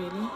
really.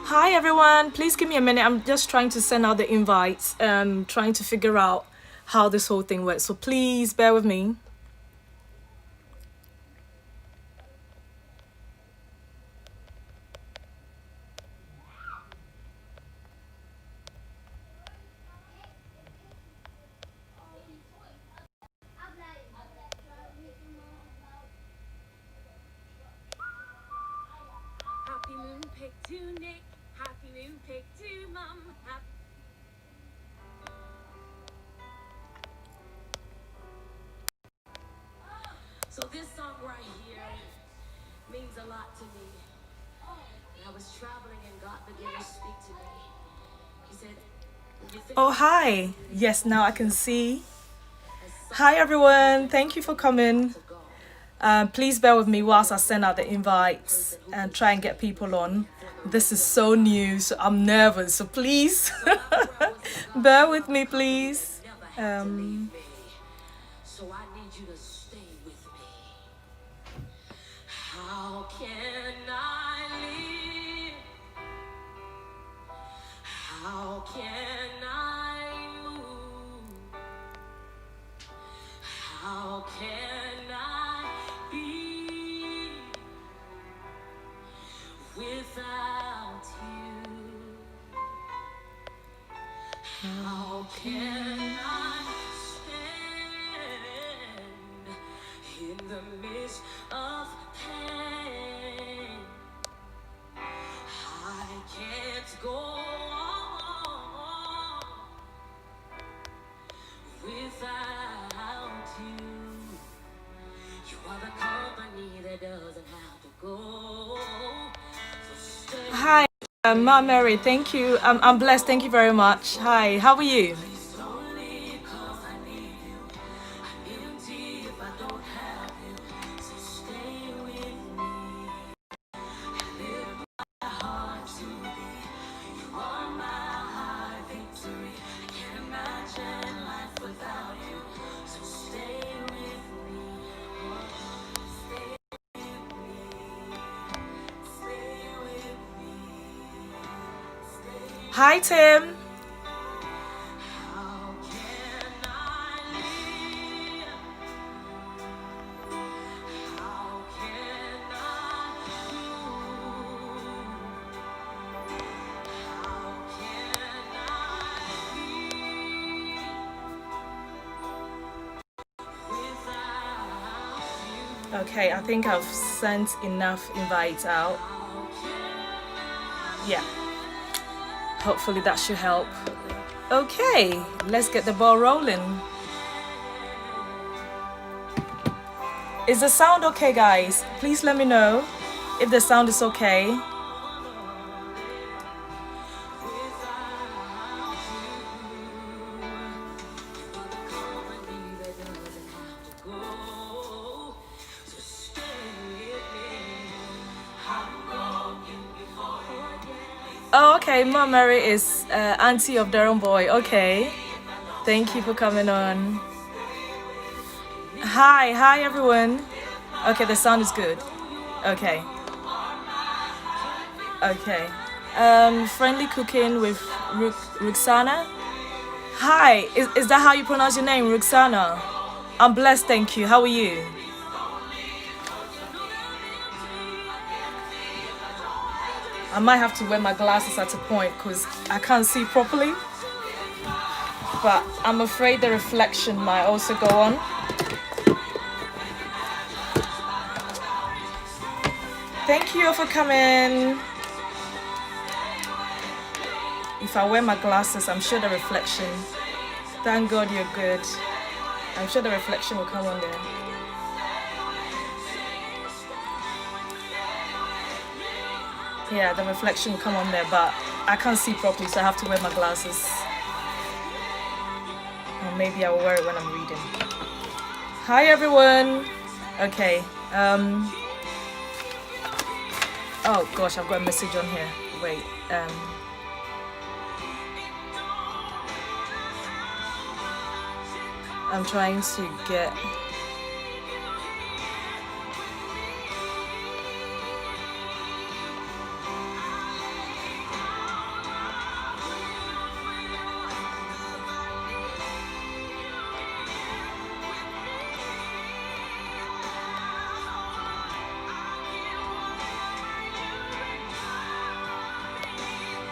Hi everyone, please give me a minute. I'm just trying to send out the invites and trying to figure out how this whole thing works. So please bear with me. Happy moon pick to Nick, happy moon pick to Mum. So this song right here means a lot to me. I was traveling and God began to speak to me. He said, Oh, hi. Yes, now I can see. Hi everyone, thank you for coming. Please bear with me whilst I send out the invites and try and get people on. This is so new, so I'm nervous, so please bear with me, please. so I need you to stay with me. How can I live? How can I move? How can I be without you? How can I stand in the midst of pain? I can't go on without you. You are the company that doesn't have to go. So stay. Hi, Ma Mary, thank you. I'm blessed, thank you very much. Hi, how are you? Slowly, 'cause I need you. I'm empty if I don't have you. So stay with me. I lift my heart to thee. You are my high victory. I can't imagine life without you. So stay with me. Stay with me. Stay with me. Stay. Hi, Tim. How can I live? Okay, I think I've sent enough invites out. Yeah, hopefully that should help. Okay, let's get the ball rolling. Is the sound okay, guys? Please let me know if the sound is okay. Oh, okay. Mom Mary is auntie of Durham Boy. Okay. Thank you for coming on. Hi everyone. Okay, the sound is good. Okay. Okay. Friendly cooking with Ruxana. Hi, is that how you pronounce your name, Ruxana? I'm blessed, thank you. How are you? I might have to wear my glasses at a point because I can't see properly. But I'm afraid the reflection might also go on. Thank you for coming. If I wear my glasses, I'm sure the reflection, thank God you're good. I'm sure the reflection will come on there. Yeah, the reflection will come on there, but I can't see properly, so I have to wear my glasses. Or maybe I will wear it when I'm reading. Hi everyone. Okay. Oh gosh, I've got a message on here. Wait. I'm trying to get.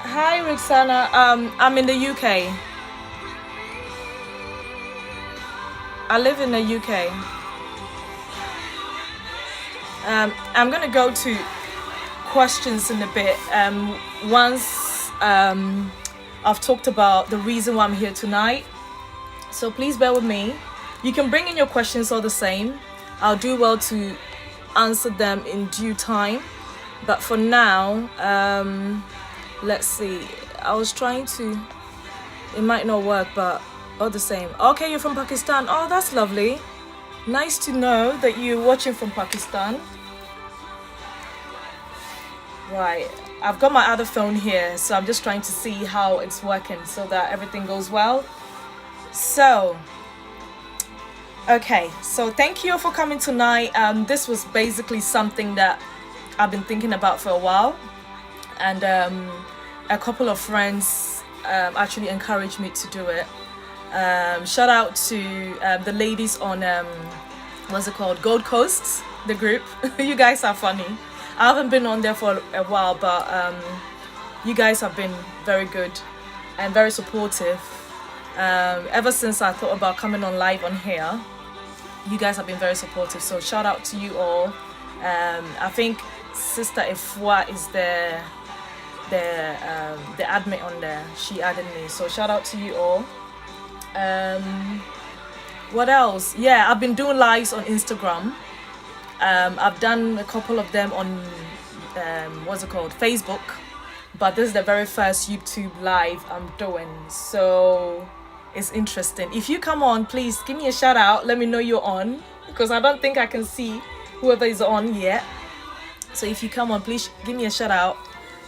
Hi Roxana. I'm in the UK. I live in the UK. I'm gonna go to questions in a bit. Once I've talked about the reason why I'm here tonight. So please bear with me. You can bring in your questions all the same. I'll do well to answer them in due time. But for now, let's see. I was trying to. It might not work, but all the same. Okay, you're from Pakistan. Oh, that's lovely. Nice to know that you're watching from Pakistan. Right. I've got my other phone here, so I'm just trying to see how it's working so that everything goes well. So, okay. So thank you for coming tonight. This was basically something that I've been thinking about for a while. And a couple of friends actually encouraged me to do it. Shout out to the ladies on what's it called, Gold Coast, the group. You guys are funny. I haven't been on there for a while, but you guys have been very good and very supportive. Ever since I thought about coming on live on here, you guys have been very supportive, so shout out to you all. I think Sister Ifwa is the admin on there. She added me, so shout out to you all. What else? Yeah, I've been doing lives on Instagram. I've done a couple of them on what's it called, Facebook, but this is the very first YouTube live I'm doing, so it's interesting. If you come on, please give me a shout out, let me know you're on, because I don't think I can see whoever is on yet. So if you come on, please give me a shout out,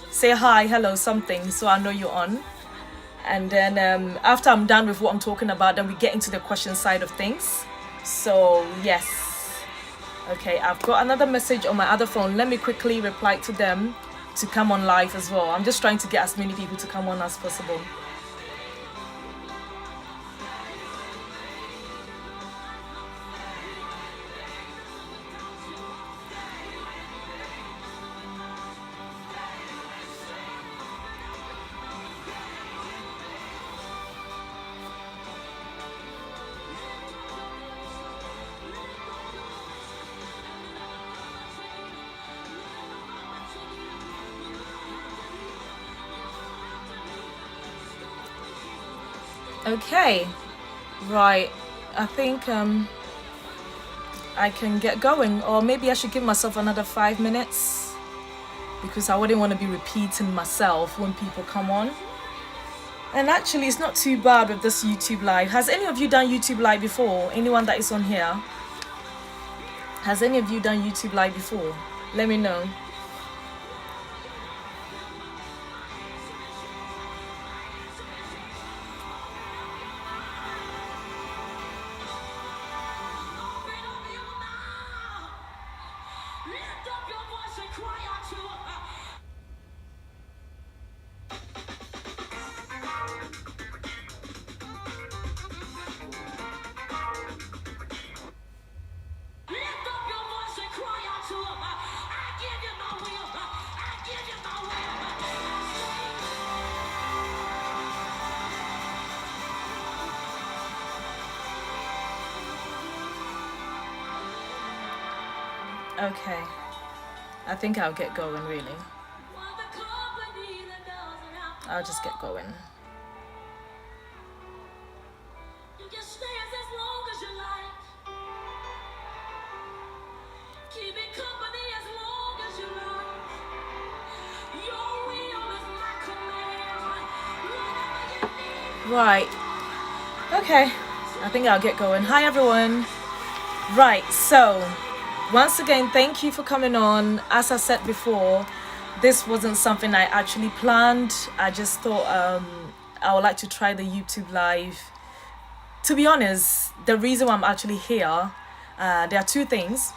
say hi, hello, something, so I know you're on. And then after I'm done with what I'm talking about, then we get into the question side of things. So yes. Okay, I've got another message on my other phone. Let me quickly reply to them to come on live as well. I'm just trying to get as many people to come on as possible. Okay, right. I think I can get going, or maybe I should give myself another 5 minutes because I wouldn't want to be repeating myself when people come on. And actually, it's not too bad with this YouTube live. Has any of you done YouTube live before? Anyone that is on here? Has any of you done YouTube live before? Let me know. Lift up your voice and cry out to him. Lift up your voice and cry out to him. I give you my will. I give you my Okay, I think I'll get going really. will. The company that doesn't have I'll just get going. you can stay as long as you like. Keep it company as long as you like. Your will is my command. Whatever you need. Right. Okay, I think I'll get going. Hi everyone. Right, so once again, thank you for coming on. As I said before, this wasn't something I actually planned. I just thought I would like to try the YouTube live. To be honest, the reason why I'm actually here, there are two things.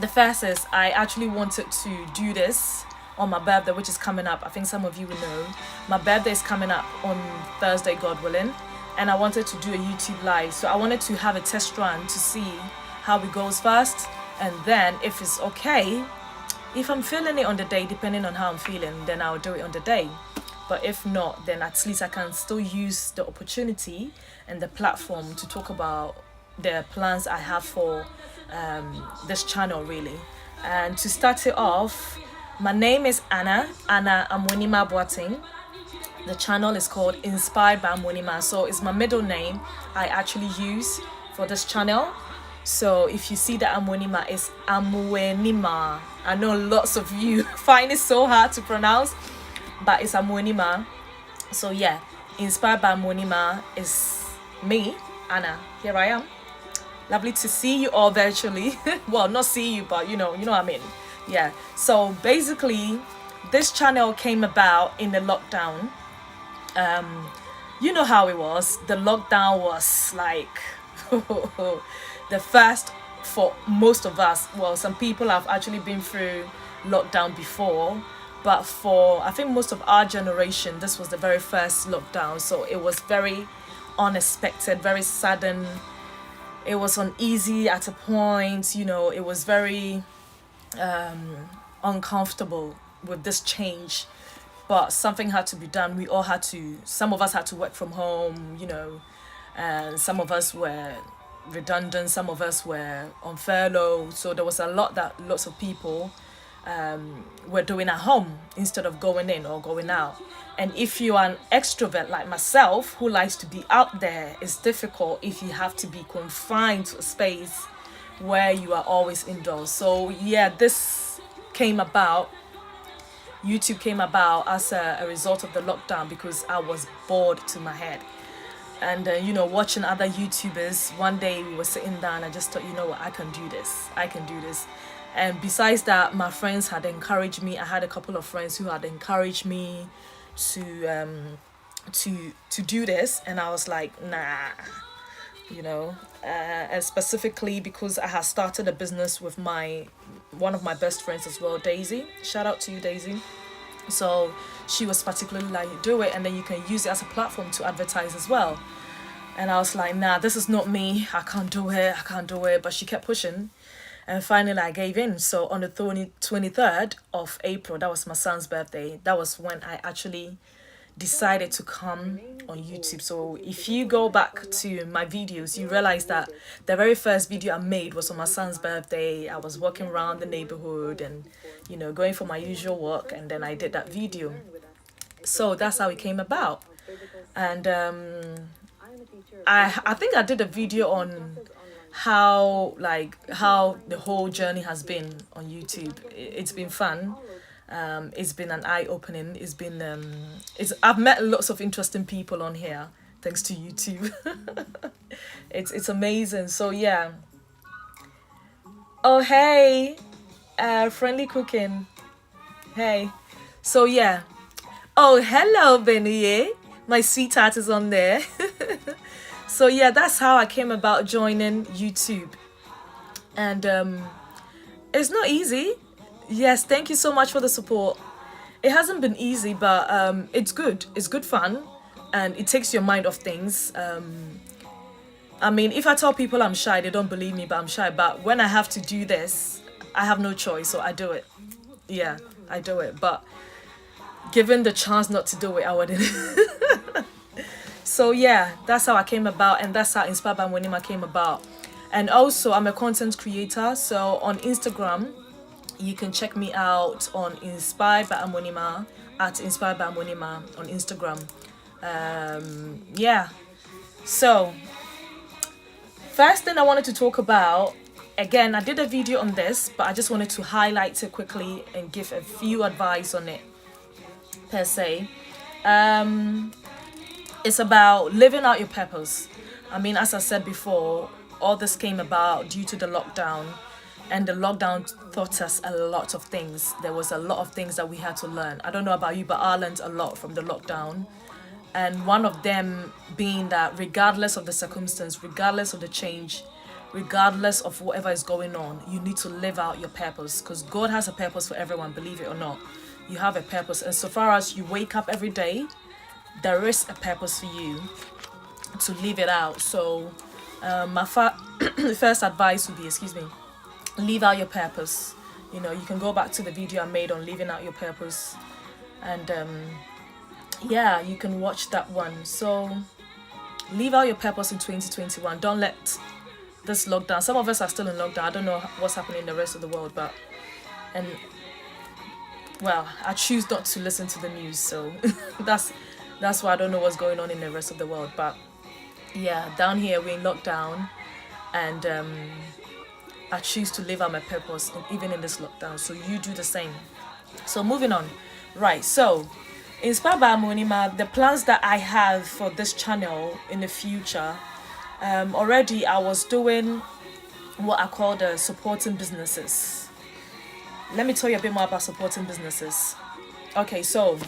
The first is I actually wanted to do this on my birthday, which is coming up. I think some of you will know. My birthday is coming up on Thursday, God willing. And I wanted to do a YouTube live. So I wanted to have a test run to see how it goes first. And then if it's okay, if I'm feeling it on the day, depending on how I'm feeling, then I'll do it on the day. But if not, then at least I can still use the opportunity and the platform to talk about the plans I have for this channel really. And to start it off, my name is Anna Amoanimah Boating. The channel is called Inspired by Amoanimah, so it's my middle name I actually use for this channel. So if you see the Amoanimah, it's Amoanimah. I know lots of you find it so hard to pronounce, but it's Amoanimah. So yeah, Inspired by Amoanimah is me, Anna. Here I am. Lovely to see you all virtually. Well, not see you, but you know what I mean. Yeah. So basically, this channel came about in the lockdown. You know how it was. The lockdown was like the first for most of us. Well, some people have actually been through lockdown before, but for I think most of our generation, this was the very first lockdown. So it was very unexpected, very sudden. It was uneasy at a point, it was very uncomfortable with this change, but something had to be done. We all had to, some of us had to work from home, and some of us were redundant, some of us were on furlough. So there was a lot that lots of people were doing at home instead of going in or going out. And if you are an extrovert like myself who likes to be out there, it's difficult if you have to be confined to a space where you are always indoors. So yeah, this came about, YouTube came about as a result of the lockdown because I was bored to my head. And watching other YouTubers, one day we were sitting down and I just thought, what, I can do this. And besides that, my friends had encouraged me. I had a couple of friends who had encouraged me to do this, and I was like, nah, and specifically because I had started a business with one of my best friends as well, Daisy. Shout out to you, Daisy. So she was particularly like, do it, and then you can use it as a platform to advertise as well. And I was like, nah, this is not me. I can't do it. But she kept pushing. And finally, I gave in. So on the 23rd of April, that was my son's birthday. That was when I actually decided to come on YouTube. So if you go back to my videos, you realize that the very first video I made was on my son's birthday. I was walking around the neighborhood and, going for my usual walk. And then I did that video. So that's how it came about. And I think I did a video on how the whole journey has been on YouTube. It's been fun. It's been an eye opening. It's been I've met lots of interesting people on here thanks to YouTube. It's amazing. So yeah. Oh hey, friendly cooking. Hey. So yeah. Oh hello Benny. My sweetheart is on there. So yeah, that's how I came about joining YouTube. And it's not easy. Yes, thank you so much for the support. It hasn't been easy, but it's good. It's good fun, and it takes your mind off things. I mean, if I tell people I'm shy, they don't believe me, but I'm shy. But when I have to do this, I have no choice, so I do it. Yeah, I do it. But given the chance not to do it, I wouldn't. So yeah, that's how I came about, and that's how Inspired by Amoanimah came about. And also, I'm a content creator, so on Instagram, you can check me out on Inspired by Amoanimah, at Inspired by Amoanimah on Instagram. Yeah. So, first thing I wanted to talk about, again, I did a video on this, but I just wanted to highlight it quickly and give a few advice on it, per se. It's about living out your purpose. I mean, as I said before, all this came about due to the lockdown, and the lockdown taught us a lot of things. There was a lot of things that we had to learn. I don't know about you, but I learned a lot from the lockdown. And one of them being that regardless of the circumstance, regardless of the change, regardless of whatever is going on, you need to live out your purpose, because God has a purpose for everyone, believe it or not. You have a purpose, and so far as you wake up every day, there is a purpose for you to live it out. So my first advice would be, live out your purpose. You know, you can go back to the video I made on living out your purpose, and yeah, you can watch that one. So live out your purpose in 2021. Don't let this lockdown, some of us are still in lockdown, I don't know what's happening in the rest of the world, but well, I choose not to listen to the news, so that's why I don't know what's going on in the rest of the world. But yeah, down here we're in lockdown, and I choose to live out my purpose even in this lockdown. So you do the same. So moving on. Right, so Inspired by Amoanimah, the plans that I have for this channel in the future, already I was doing what I call the supporting businesses. Let me tell you a bit more about supporting businesses. Okay, so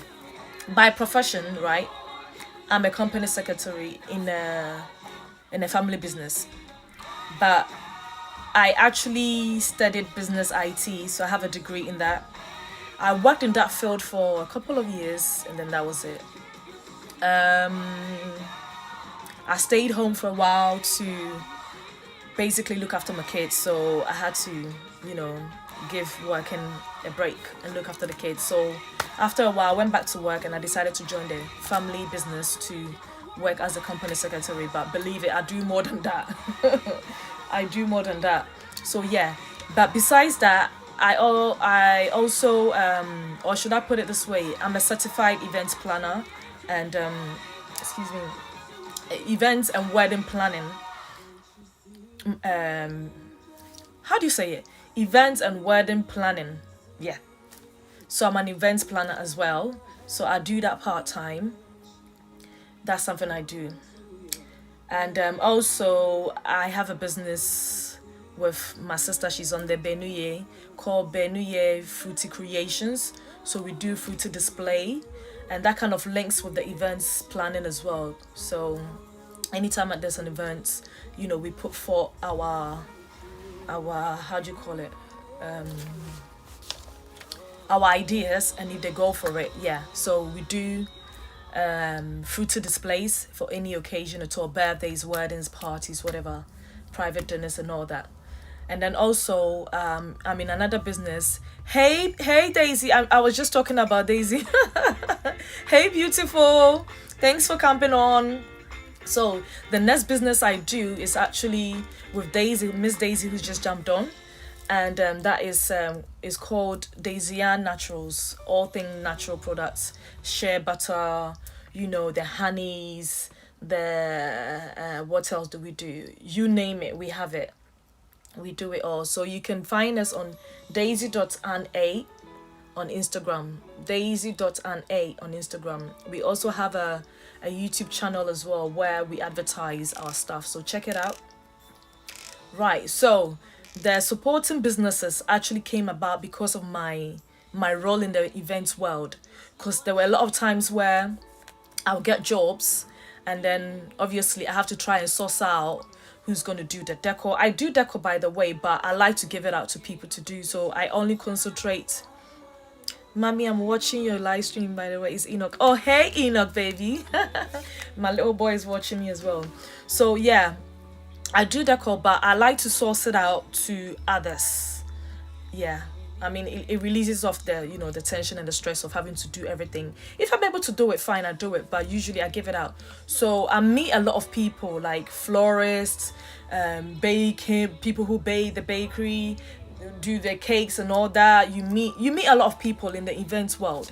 by profession, right, I'm a company secretary in a family business, but I actually studied business IT, so I have a degree in that. I worked in that field for a couple of years, and then that was it. I stayed home for a while to basically look after my kids, so I had to, give working a break and look after the kids. So after a while, I went back to work, and I decided to join the family business to work as a company secretary. But believe it, I do more than that. I do more than that. So yeah, but besides that, I also, or should I put it this way, I'm a certified events planner, and events and wedding planning. How do you say it? Events and wedding planning. Yeah. So I'm an events planner as well. So I do that part-time. That's something I do. And also I have a business with my sister. She's on the Benuye, called Benuye Fruity Creations. So we do fruity display, and that kind of links with the events planning as well. So anytime there's an event, we put for our how do you call it, our ideas, and if they go for it, yeah. So we do fruity displays for any occasion at all, birthdays, weddings, parties, whatever, private dinners and all that. And then also I'm in another business. Hey Daisy, I was just talking about Daisy. Hey beautiful, thanks for coming on. So the next business I do is actually with Daisy, Miss Daisy, who's just jumped on, and that is called Daisyan Naturals, all thing natural products, shea butter, the honeys, the what else do we do? You name it, we have it. We do it all. So you can find us on daisy.ana on Instagram. Daisy.ana on Instagram. We also have a YouTube channel as well where we advertise our stuff. So check it out. Right. So the supporting businesses actually came about because of my role in the events world. Because there were a lot of times where I'll get jobs and then obviously I have to try and source out who's going to do the decor. I do decor, by the way, but I like to give it out to people to do. So I only concentrate. Mommy, I'm watching your live stream, by the way. It's Enoch. Oh, hey, Enoch, baby. My little boy is watching me as well. So yeah, I do decor, but I like to source it out to others. Yeah. I mean, it releases off the, the tension and the stress of having to do everything. If I'm able to do it, fine, I do it. But usually I give it out. So I meet a lot of people like florists, baking, people who bake the bakery, do the cakes and all that. You meet a lot of people in the events world.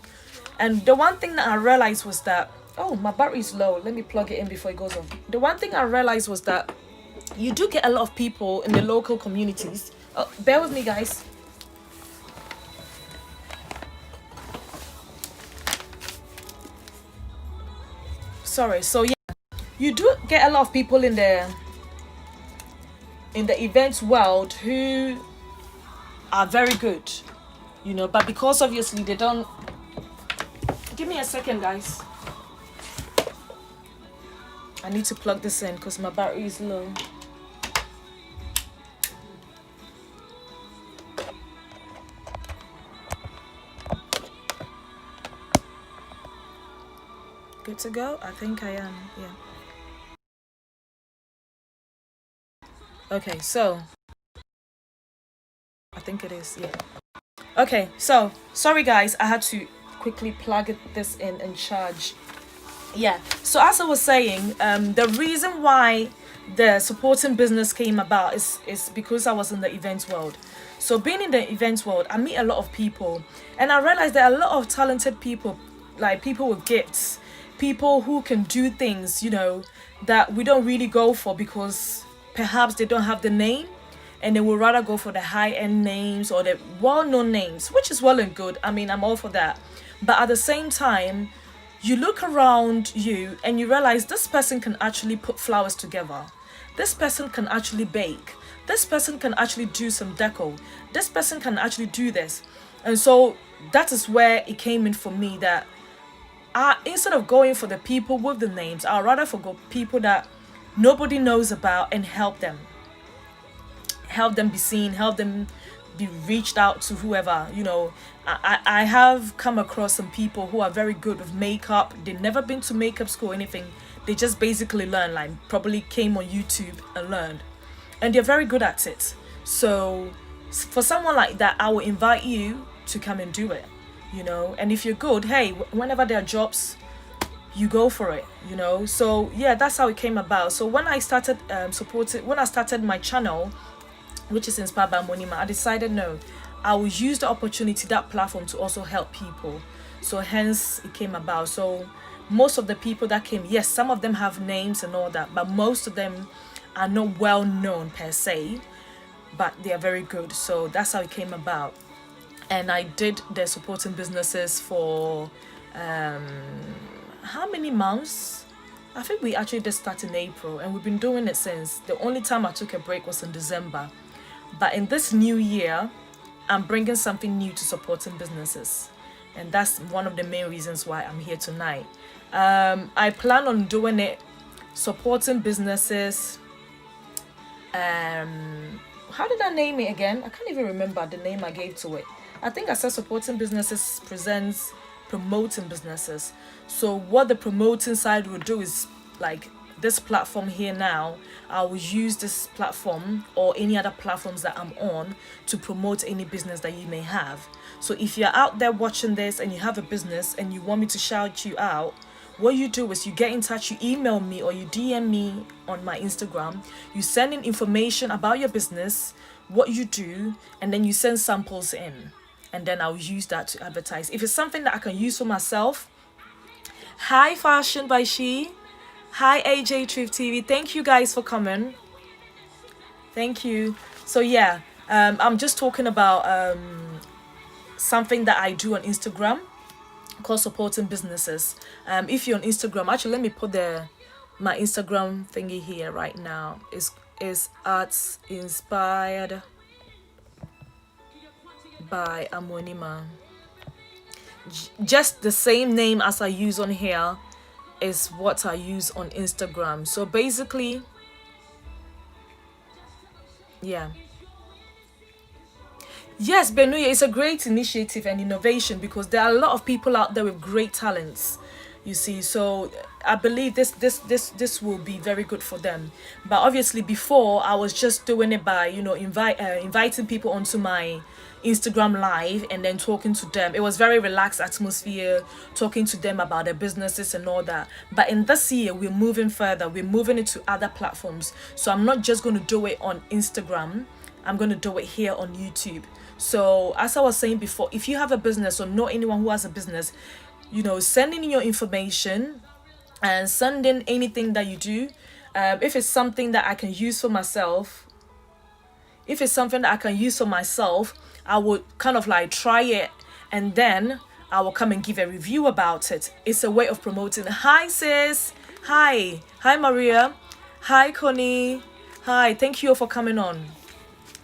And the one thing that I realized was that, oh, my battery's low. Let me plug it in before it goes off. The one thing I realized was that you do get a lot of people in the local communities. Oh, bear with me, guys. Sorry. So yeah, you do get a lot of people in the events world who are very good, but because obviously they don't. Give me a second, guys. I need to plug this in because my battery is low. Good to go? I think I am, yeah. Okay, so I think it is, yeah. Okay, so sorry guys, I had to quickly plug this in and charge. Yeah, so as I was saying, the reason why the supporting business came about is because I was in the events world. So being in the events world, I meet a lot of people, and I realized there are a lot of talented people, like people with gifts, people who can do things, that we don't really go for because perhaps they don't have the name, and they would rather go for the high-end names or the well-known names, which is well and good. I mean, I'm all for that. But at the same time, you look around you and you realize this person can actually put flowers together. This person can actually bake. This person can actually do some deco. This person can actually do this. And so that is where it came in for me, that instead of going for the people with the names, I'd rather go people that nobody knows about and help them be seen, help them be reached out to whoever. I have come across some people who are very good with makeup. They've never been to makeup school or anything. They just basically learn, like probably came on YouTube and learned, and they're very good at it. So for someone like that, I will invite you to come and do it, and if you're good, hey, whenever there are jobs, you go for it, so yeah, that's how it came about. So when I started when I started my channel, which is Inspired By Amoanimah, I decided no, I will use the opportunity, that platform, to also help people. So hence it came about. So most of the people that came, yes, some of them have names and all that, but most of them are not well known per se, but they are very good. So that's how it came about. And I did the supporting businesses for how many months? I think we actually did start in April, and we've been doing it since. The only time I took a break was in December. But in this new year, I'm bringing something new to supporting businesses. And that's one of the main reasons why I'm here tonight. I plan on doing it, supporting businesses. How did I name it again? I can't even remember the name I gave to it. I think I said supporting businesses presents promoting businesses. So what the promoting side will do is, like this platform here now, I will use this platform or any other platforms that I'm on to promote any business that you may have. So if you're out there watching this and you have a business and you want me to shout you out, what you do is you get in touch, you email me or you DM me on my Instagram, you send in information about your business, what you do, and then you send samples in, and then I'll use that to advertise. If it's something that I can use for myself, hi Fashion by She, Hi AJ Truth TV. Thank you guys for coming. Thank you. So yeah, I'm just talking about something that I do on Instagram called supporting businesses. If you're on Instagram, actually let me put my Instagram thingy here right now. Is at Inspired by Amoanimah. Just the same name as I use on here is what I use on Instagram. So basically, yeah. Yes, Benuya is a great initiative and innovation because there are a lot of people out there with great talents. You see, so I believe this will be very good for them. But obviously, before I was just doing it by inviting people onto my Instagram live and then talking to them. It was very relaxed atmosphere, talking to them about their businesses and all that. But in this year, we're moving further. We're moving into other platforms. So I'm not just going to do it on Instagram. I'm going to do it here on YouTube. So as I was saying before, if you have a business or know anyone who has a business, send in your information and send in anything that you do. If it's something that I can use for myself, I would kind of like try it and then I will come and give a review about it. It's a way of promoting. Hi sis. Hi Maria. Hi Connie. Hi, thank you all for coming on.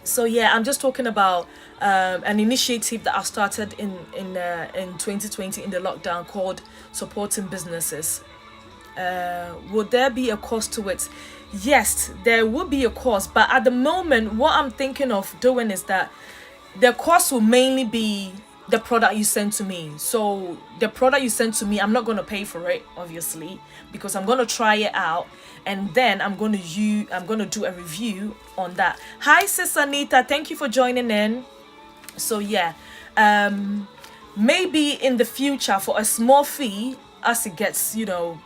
So yeah, I'm just talking about an initiative that I started in 2020 in the lockdown called supporting businesses. Would there be a cost to it? Yes, there will be a cost, but at the moment, what I'm thinking of doing is that the cost will mainly be the product you send to me. So the product you send to me, I'm not going to pay for it, obviously, because I'm going to try it out and then I'm going to do a review on that. Hi sis Anita, thank you for joining in. So yeah, maybe in the future for a small fee, as it gets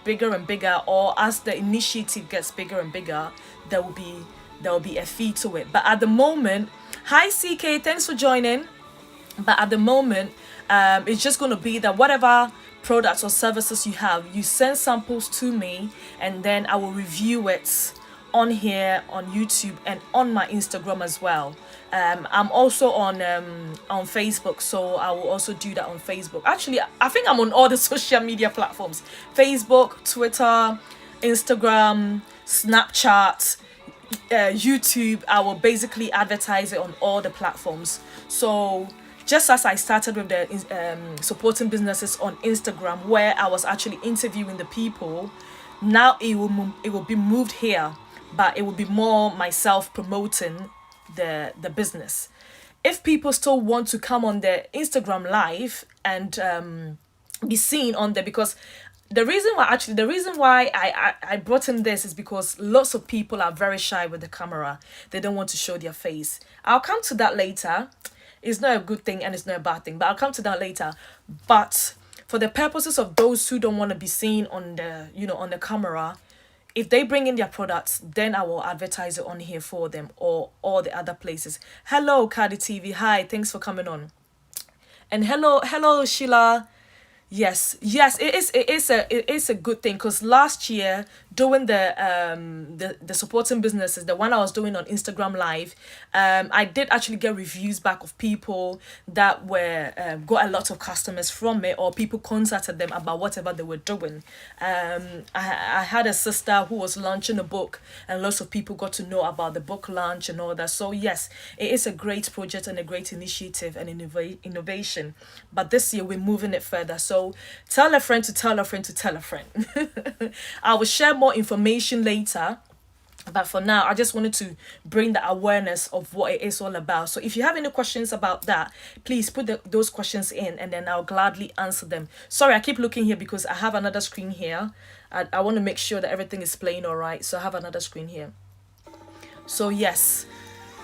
bigger and bigger, or as the initiative gets bigger and bigger, there will be a fee to it. But at the moment, hi CK, thanks for joining. But at the moment, it's just going to be that whatever products or services you have, you send samples to me and then I will review it on here on YouTube and on my Instagram as well. I'm also on Facebook, so I will also do that on Facebook. Actually, I think I'm on all the social media platforms: Facebook, Twitter, Instagram, Snapchat, YouTube. I will basically advertise it on all the platforms. So just as I started with the supporting businesses on Instagram, where I was actually interviewing the people, now it will be moved here, but it will be more myself promoting the business. If people still want to come on their Instagram live and be seen on there, because the reason why I brought in this is because lots of people are very shy with the camera. They don't want to show their face. I'll come to that later. It's not a good thing and it's not a bad thing, but I'll come to that later. But for the purposes of those who don't want to be seen on the on the camera, if they bring in their products, then I will advertise it on here for them or all the other places. Hello Cardi TV. Hi, thanks for coming on. And hello Sheila. Yes, it is a good thing, because last year doing the supporting businesses, the one I was doing on Instagram live, I did actually get reviews back of people that were got a lot of customers from it, or people contacted them about whatever they were doing. I had a sister who was launching a book and lots of people got to know about the book launch and all that. So yes, it is a great project and a great initiative and innovation. But this year we're moving it further. So tell a friend to tell a friend to tell a friend. I will share more information later, but for now I just wanted to bring the awareness of what it is all about. So if you have any questions about that, please put those questions in and then I'll gladly answer them. Sorry, I keep looking here because I have another screen here. I want to make sure that everything is playing all right, so I have another screen here. So yes,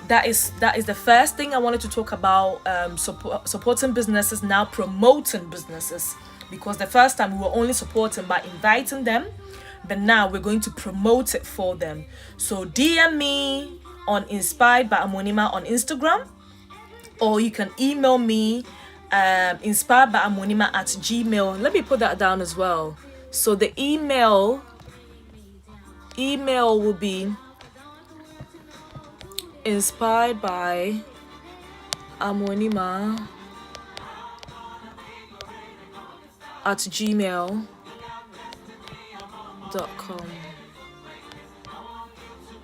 that is the first thing I wanted to talk about. Supporting businesses, now promoting businesses, because the first time we were only supporting by inviting them, but now we're going to promote it for them. So DM me on Inspired by Amoanimah on Instagram, or you can email me inspiredbyamoanimah@gmail. Let me put that down as well. So the email email will be Inspired By Amoanimah @gmail.com.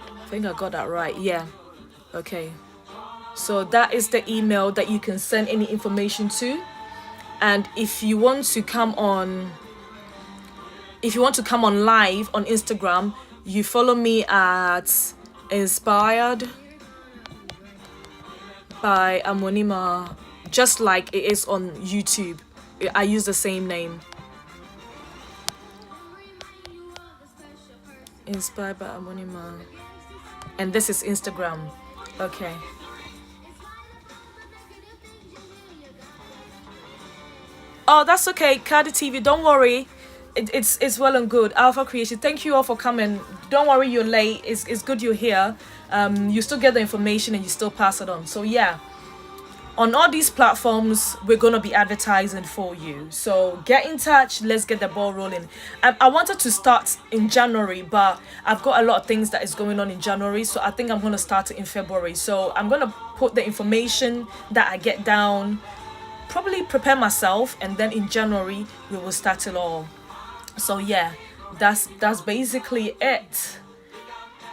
I think I got that right. Yeah. Okay. So that is the email that you can send any information to. And if you want to come on live on Instagram, you follow me at Inspired By Amoanimah, just like it is on YouTube. I use the same name. Inspired By Amoanimah. And this is Instagram. Okay. Oh, that's okay, Cardi TV. Don't worry. It's well and good. Alpha Creation. Thank you all for coming. Don't worry, you're late. It's good you're here. You still get the information and you still pass it on. So yeah, on all these platforms, we're gonna be advertising for you. So get in touch. Let's get the ball rolling. I wanted to start in January, but I've got a lot of things that is going on in January. So I think I'm gonna start it in February. So I'm gonna put the information that I get down, probably prepare myself, and then in January we will start it all. So yeah, that's basically it.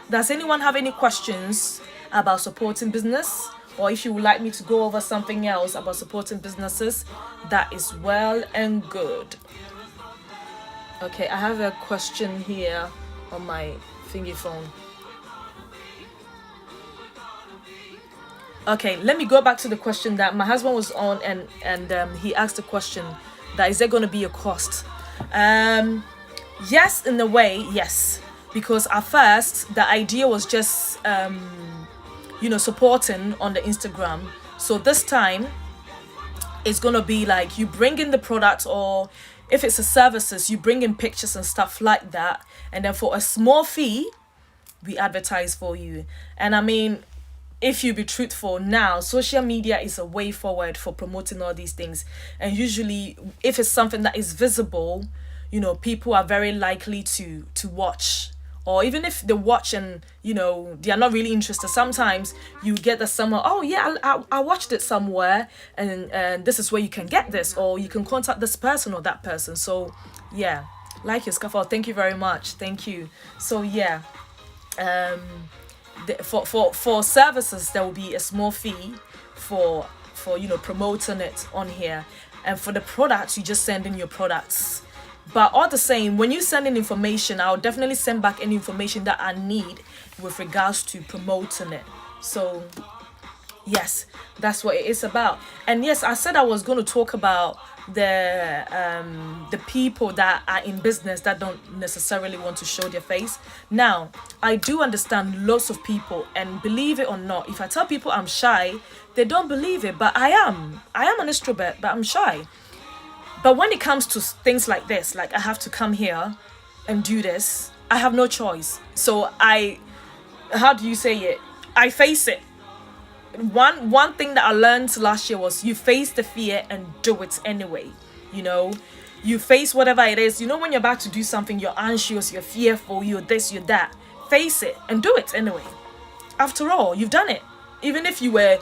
Does anyone have any questions about supporting business, or if you would like me to go over something else about supporting businesses, that is well and good. Okay, I have a question here on my thingy phone. Okay, let me go back to the question that my husband was on, and he asked the question that is there going to be a cost? Yes, in a way, yes, because at first the idea was just supporting on the Instagram. So this time it's going to be like you bring in the product, or if it's a services, you bring in pictures and stuff like that, and then for a small fee we advertise for you. And I mean, if you be truthful, now social media is a way forward for promoting all these things. And usually if it's something that is visible, people are very likely to watch. Or even if they watch and they are not really interested, sometimes you get that someone, oh yeah, I watched it somewhere, and this is where you can get this, or you can contact this person or that person. So yeah, like your scaffold, thank you very much, thank you. So yeah, for services there will be a small fee for promoting it on here, and for the products you just send in your products. But all the same, when you send in information, I'll definitely send back any information that I need with regards to promoting it. So yes, that's what it is about. And yes, I said I was going to talk about the people that are in business that don't necessarily want to show their face. Now, I do understand lots of people, and believe it or not, if I tell people I'm shy, they don't believe it, but I am an extrovert, but I'm shy. But when it comes to things like this, like I have to come here and do this, I have no choice. So how do you say it? I face it. One thing that I learned last year was you face the fear and do it anyway. You face whatever it is. When you're about to do something, you're anxious, you're fearful, you're this, you're that. Face it and do it anyway. After all, you've done it. Even if you were,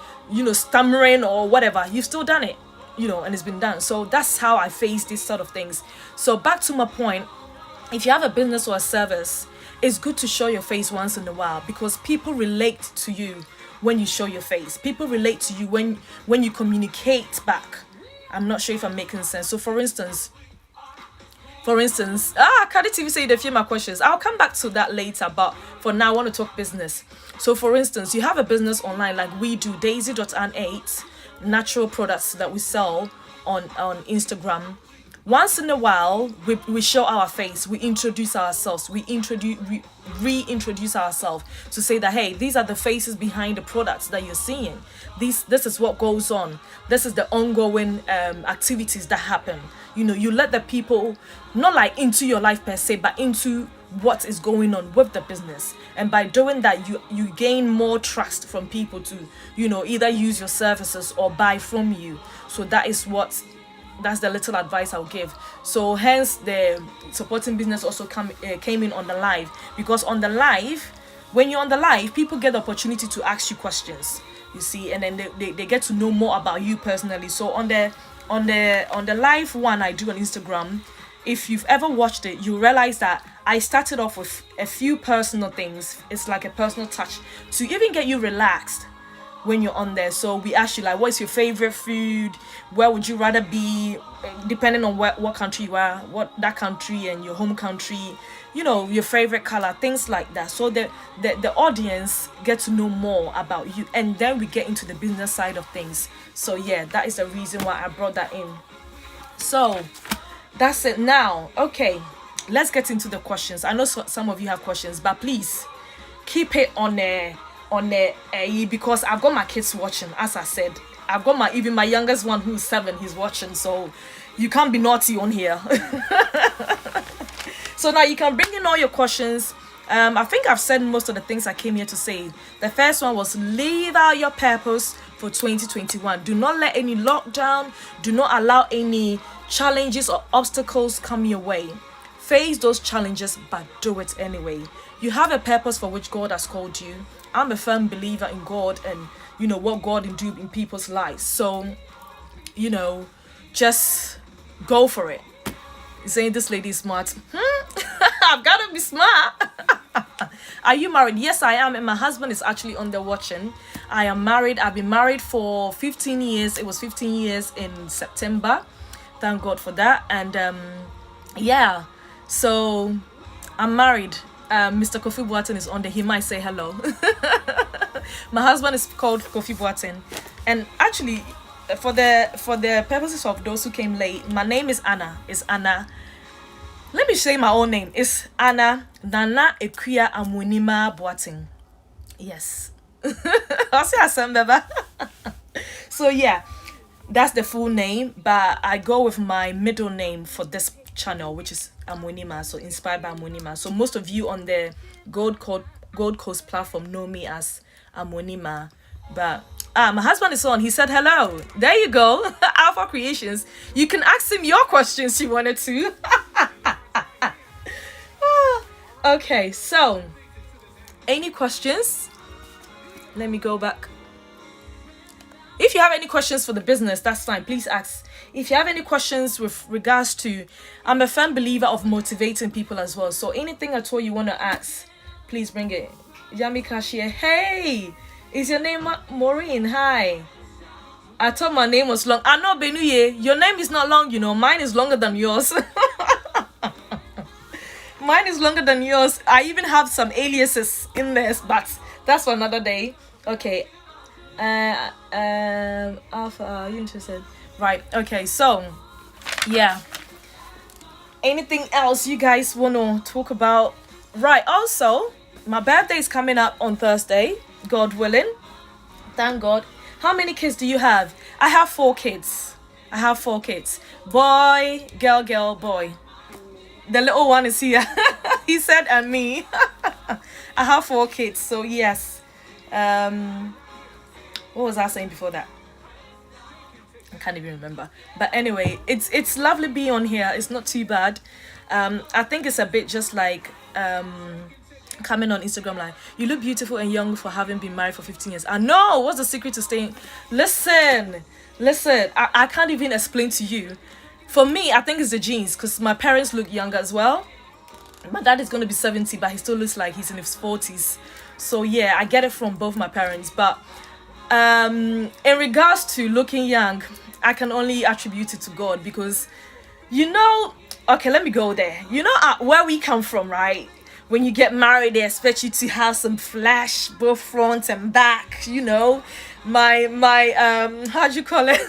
stammering or whatever, you've still done it. And it's been done. So that's how I face these sort of things. So back to my point, if you have a business or a service, it's good to show your face once in a while, because people relate to you when you show your face. People relate to you when you communicate back. I'm not sure if I'm making sense. So for instance, Cardi TV said a few more questions. I'll come back to that later, but for now I want to talk business. So for instance, you have a business online like we do, Daisy.an8, natural products that we sell on Instagram. Once in a while we show our face, we introduce ourselves, we reintroduce ourselves to say that, hey, these are the faces behind the products that you're seeing. This is what goes on. This is the ongoing activities that happen. You let the people not like into your life per se, but into what is going on with the business. And by doing that, you gain more trust from people to either use your services or buy from you. So that is what That's the little advice I'll give. So hence the supporting business also came in on the live, because on the live, when you're on the live, people get the opportunity to ask you questions, you see, and then they get to know more about you personally. So on the live one I do on Instagram, if you've ever watched it, you realize that I started off with a few personal things. It's like a personal touch to even get you relaxed when you're on there. So we ask you, like, what's your favorite food, where would you rather be, depending on what country you are, what that country and your home country, you know, your favorite color, things like that. So the audience get to know more about you, and then we get into the business side of things. So yeah, that is the reason why I brought that in. So that's it now. Okay, let's get into the questions. I know some of you have questions, but please keep it on there because I've got my kids watching. As I said, I've got my youngest one who's 7, he's watching, so you can't be naughty on here. So now you can bring in all your questions. I think I've said most of the things I came here to say. The first one was live out your purpose for 2021. Do not let any lockdown, do not allow any challenges or obstacles come your way. Face those challenges, but do it anyway. You have a purpose for which God has called you. I'm a firm believer in God and, you know, what God can do in people's lives. So, you know, just go for it. Saying this lady is smart. I've got to be smart. Are you married? Yes, I am. And my husband is actually on there watching. I am married. I've been married for 15 years. It was 15 years in September. Thank God for that. And yeah, so I'm married. Mr. Kofi Boateng is on there. He might say hello. My husband is called Kofi Boateng. And actually, for the purposes of those who came late, my name is Anna. It's Anna. Let me say my own name. It's Anna Nana Ekuya Amoanimah Boateng. Yes. I'll say Asembeba. So yeah, that's the full name, but I go with my middle name for this channel, which is Amoanimah. So Inspired by Amoanimah. So most of you on the Gold Coast platform know me as Amoanimah, but my husband is on. He said hello. There you go. Alpha Creations. You can ask him your questions you wanted to. Okay, so any questions? Let me go back. If you have any questions for the business, that's fine. Please ask. If you have any questions with regards to, I'm a firm believer of motivating people as well. So anything at all you want to ask, please bring it. Yami Kashia, hey, is your name Maureen? Hi. I thought my name was long. I know, Benuye, your name is not long, you know. Mine is longer than yours. Mine is longer than yours. I even have some aliases in there, but that's for another day. Okay. Alpha, are you interested? Right. Okay. So, yeah. Anything else you guys want to talk about? Right. Also, my birthday is coming up on Thursday, God willing. Thank God. How many kids do you have? I have 4 kids. Boy, girl, boy. The little one is here. He said, and me. I have 4 kids. So yes. What was I saying before that? I can't even remember. But anyway, it's lovely being on here. It's not too bad. I think it's a bit just like coming on Instagram like, you look beautiful and young for having been married for 15 years. I know. What's the secret to staying? Listen. I can't even explain to you. For me, I think it's the genes, because my parents look younger as well. My dad is going to be 70, but he still looks like he's in his 40s. So yeah, I get it from both my parents. But in regards to looking young, I can only attribute it to God, because, you know, okay, let me go there. You know where we come from, right? When you get married, they expect you to have some flash, both front and back, you know. My how do you call it?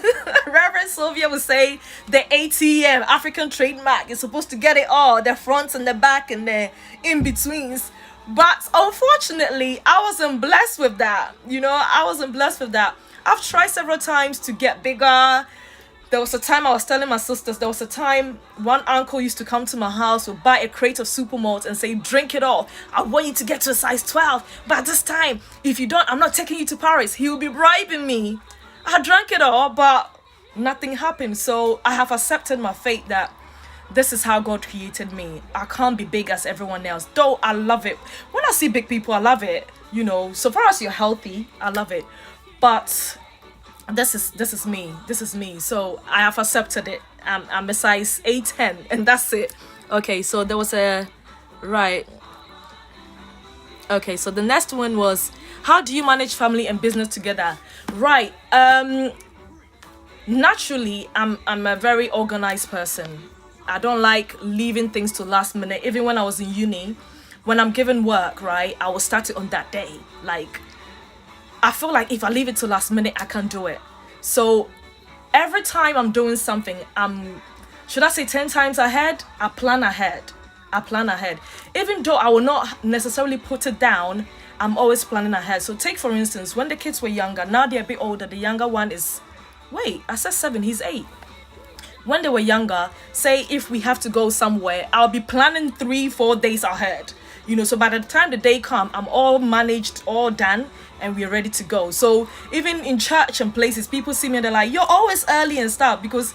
Reverend Sylvia would say the ATM, African trademark, is supposed to get it all, the front and the back and the in-betweens. But unfortunately, I wasn't blessed with that. You know, I wasn't blessed with that. I've tried several times to get bigger. There was a time I was telling my sisters, there was a time one uncle used to come to my house, would buy a crate of super malt and say, drink it all. I want you to get to a size 12. But this time, if you don't, I'm not taking you to Paris. He will be bribing me. I drank it all, but nothing happened. So I have accepted my fate that this is how God created me. I can't be big as everyone else. Though I love it. When I see big people, I love it. You know, so far as you're healthy, I love it. But this is me. This is me. So I have accepted it. I'm a size 8'10", and that's it. Okay, so there was a right. Okay, so the next one was, how do you manage family and business together? Right. Naturally, I'm a very organized person. I don't like leaving things to last minute. Even when I was in uni, when I'm given work, right, I will start it on that day. Like, I feel like if I leave it to last minute, I can't do it. So every time I'm doing something, should I say 10 times ahead? I plan ahead. Even though I will not necessarily put it down, I'm always planning ahead. So take, for instance, when the kids were younger, now they're a bit older. The younger one is, wait, I said 7, he's 8. When they were younger, say if we have to go somewhere, I'll be planning 3-4 days ahead. You know, so by the time the day come, I'm all managed, all done, and we're ready to go. So even in church and places, people see me and they're like, you're always early and stuff, because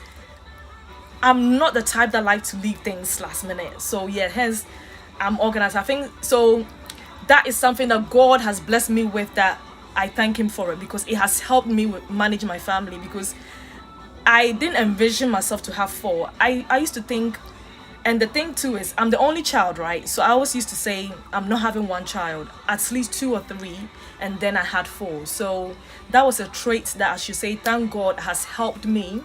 I'm not the type that like to leave things last minute. So yeah, hence I'm organized. I think so that is something that God has blessed me with, that I thank him for it, because it has helped me manage my family, because I didn't envision myself to have 4. I used to think, and the thing too is, I'm the only child, right? So I always used to say, I'm not having one child, at least 2 or 3, and then I had 4. So that was a trait that I should say, thank God, has helped me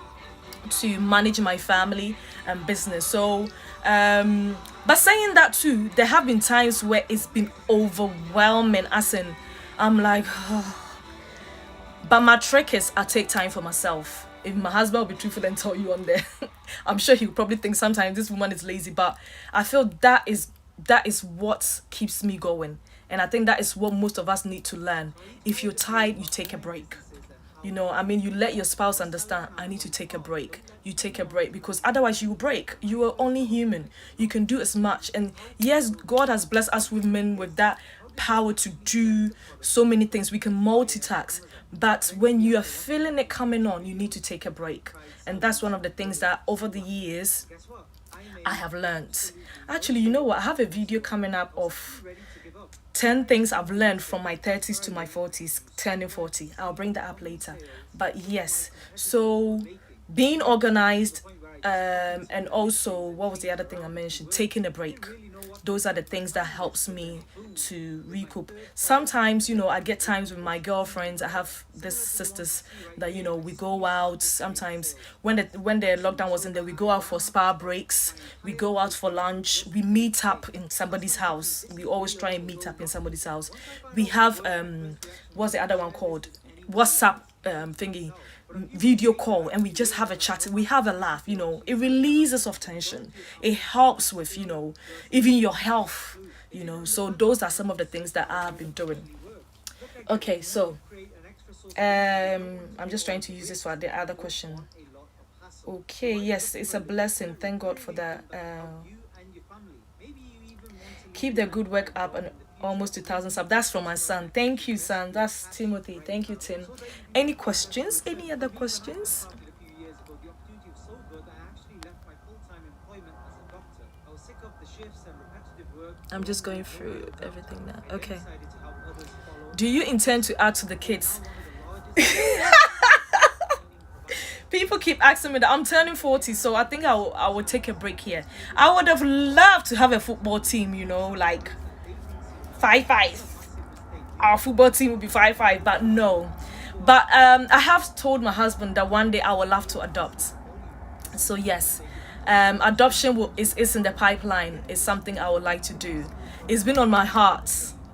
to manage my family and business. So but saying that too, there have been times where it's been overwhelming, as in I'm like but my trick is, I take time for myself. If my husband will be truthful and tell you on there, I'm sure he'll probably think sometimes this woman is lazy, but I feel that is what keeps me going. And I think that is what most of us need to learn. If you're tired, you take a break. You know, I mean, you let your spouse understand, I need to take a break. You take a break, because otherwise you will break. You are only human. You can do as much. And yes, God has blessed us women with that power to do so many things. We can multitask. But when you are feeling it coming on, you need to take a break. And that's one of the things that over the years I have learned. Actually, you know what? I have a video coming up of 10 things I've learned from my 30s to my 40s, turning 40. I'll bring that up later. But yes, so being organized, and also, what was the other thing I mentioned? Taking a break. Those are the things that helps me to recoup. Sometimes, you know, I get times with my girlfriends. I have these sisters that, you know, we go out. Sometimes when the lockdown wasn't there, we go out for spa breaks. We go out for lunch. We meet up in somebody's house. We always try and meet up in somebody's house. We have what's the other one called? WhatsApp thingy, video call, and we just have a chat. We have a laugh. You know, it releases of tension. It helps with, you know, even your health. You know, so those are some of the things that I've been doing. Okay, so I'm just trying to use this for the other question. Okay, yes, it's a blessing. Thank God for that. Keep the good work up, and almost 2,000 subs. That's from my son. Thank you, son. That's Timothy. Thank you, Tim. Any questions? Any other questions? I'm just going through everything now. Okay. Do you intend to add to the kids? People keep asking me that. I'm turning 40, so I think I will take a break here. I would have loved to have a football team, you know, like 5-5. Our football team would be 5-5, but no. But I have told my husband that one day I would love to adopt. So yes, adoption is in the pipeline. It's something I would like to do. It's been on my heart.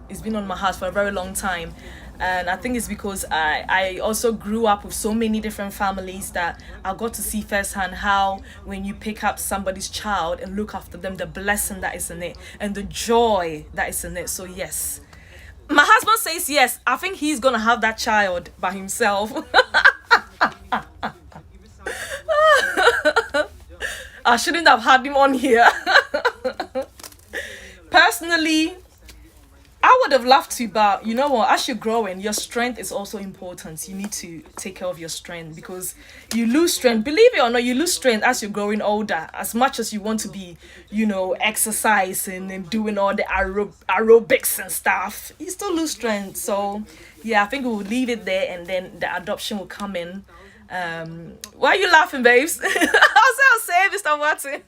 It's been on my heart for a very long time. And I think it's because I also grew up with so many different families that I got to see firsthand how when you pick up somebody's child and look after them, the blessing that is in it and the joy that is in it. So yes, my husband says yes. I think he's gonna have that child by himself. I shouldn't have had him on here. Personally, I would have loved to, but you know what? As you're growing, your strength is also important. You need to take care of your strength because you lose strength. Believe it or not, you lose strength as you're growing older. As much as you want to be, exercising and doing all the aerobics and stuff, you still lose strength. So, yeah, I think we'll leave it there and then the adoption will come in. Why are you laughing, babes? I'll say, Mr. Watson.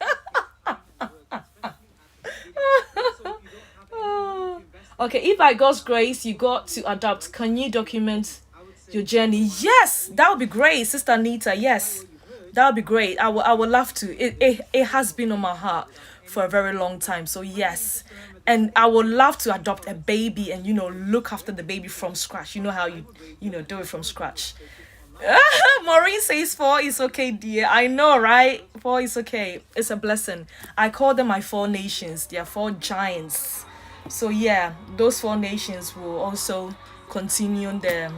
Okay, if by God's grace you got to adopt, can you document your journey? Yes, that would be great, Sister Anita. Yes, that would be great. I would love to. It has been on my heart for a very long time. So yes, and I would love to adopt a baby and look after the baby from scratch. You know how you do it from scratch. Maureen says 4 is okay, dear. I know, right? 4 is okay. It's a blessing. I call them my 4 nations. They are 4 giants. So yeah, those 4 nations will also continue the